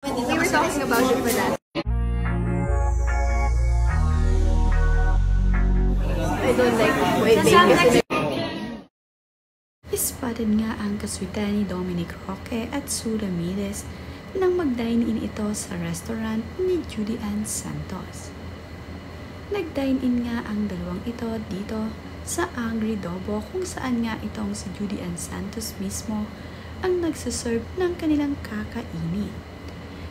We were talking about it for that. I don't like waiting. Ispatid nga ang kaswitan ni Dominic Roque at Sue Ramirez nang mag-dine-in ito sa restaurant ni Judy Ann Santos. Nag-dine-in nga ang dalawang ito dito sa Angry Dobo kung saan nga itong si Judy Ann Santos mismo ang nagsaserve ng kanilang kakainin.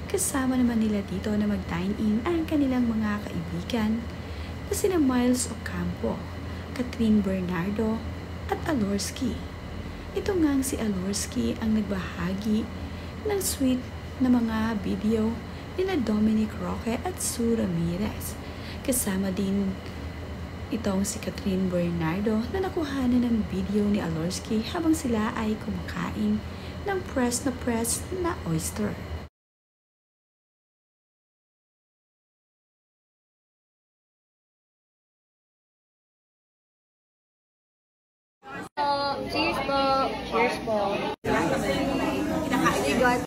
Kasama naman nila dito na mag-dine-in ang kanilang mga kaibigan na sina Miles Ocampo, Catherine Bernardo at Alorski. Ito ngang si Alorski ang nagbahagi ng sweet na mga video nila Dominic Roque at Sue Ramirez. Kasama din itong si Catherine Bernardo na nakuhanan ng video ni Alorski habang sila ay kumakain ng press na oyster. Cheers po! Cheers po! Kinakain God.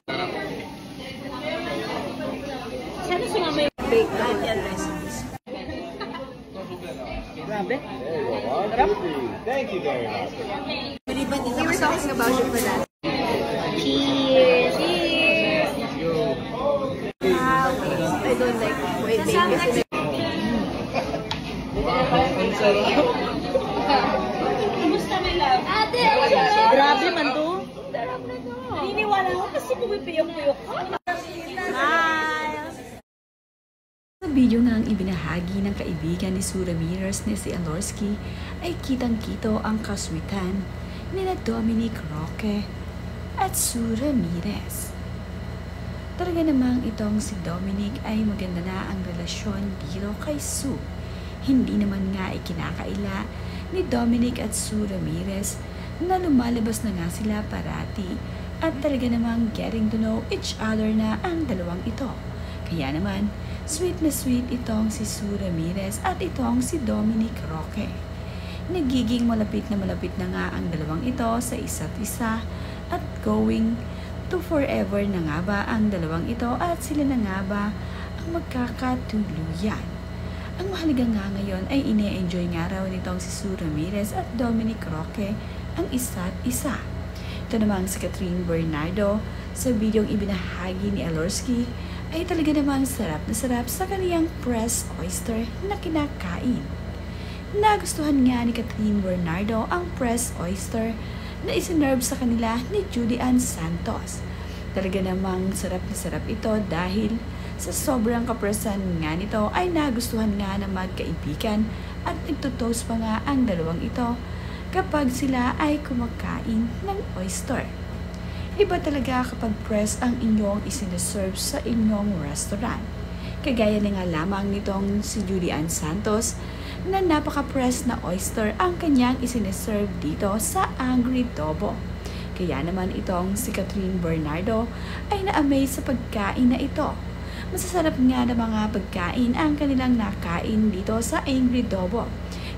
Sana sumama yung bake and recipes. Grabe. Thank you very much. We were talking about it for that. Cheers! Cheers! I don't like waiting. Ate, grabe man to. Naniniwala ko kasi pumipiyok-piyok ka. Sa video nga ang ibinahagi ng kaibigan ni Sue Ramirez na si Alorski ay kitang-kito ang kaswitan nila Dominic Roque at Sue Ramirez. Talaga namang itong si Dominic ay maganda na ang relasyon dito kay Sue. Hindi naman nga ikinakaila ni Dominic at Sue Ramirez na lumalabas na nga sila parati at talaga namang getting to know each other na ang dalawang ito. Kaya naman, sweet na sweet itong si Sue Ramirez at itong si Dominic Roque. Nagiging malapit na nga ang dalawang ito sa isa't isa at going to forever na nga ba ang dalawang ito at sila na nga ba ang magkakatuluyan. Ang mahalaga nga ngayon ay ine-enjoy nga raw nitong si Sue Ramirez at Dominic Roque ang isa't isa. Ito namang si Catherine Bernardo sa videong ibinahagi ni Alorski ay talaga namang sarap na sarap sa kaniyang press oyster na kinakain. Nagustuhan nga ni Catherine Bernardo ang press oyster na isinerve sa kanila ni Judy Ann Santos. Talaga namang sarap na sarap ito dahil sa sobrang kapresan nga nito ay nagustuhan nga ng magkaibigan at nagtutoast pa nga ang dalawang ito kapag sila ay kumakain ng oyster. Iba talaga kapag press ang inyong isineserve sa inyong restaurant. Kagaya na nga lamang nitong si Judy Ann Santos na napaka-press na oyster ang kanyang isineserve dito sa Angry Dobo. Kaya naman itong si Catherine Bernardo ay na-amaze sa pagkain na ito. Masasarap nga na mga pagkain ang kanilang nakain dito sa Angry Dobo.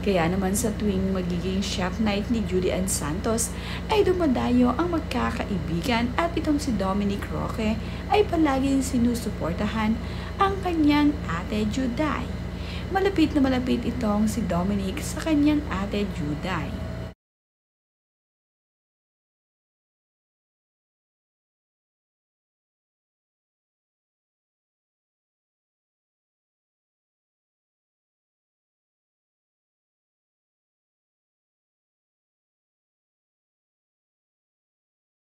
Kaya naman sa tuwing magiging chef night ni Judy Ann Santos ay dumadayo ang magkakaibigan at itong si Dominic Roque ay palaging sinusuportahan ang kanyang ate Juday. Malapit na malapit itong si Dominic sa kanyang ate Juday.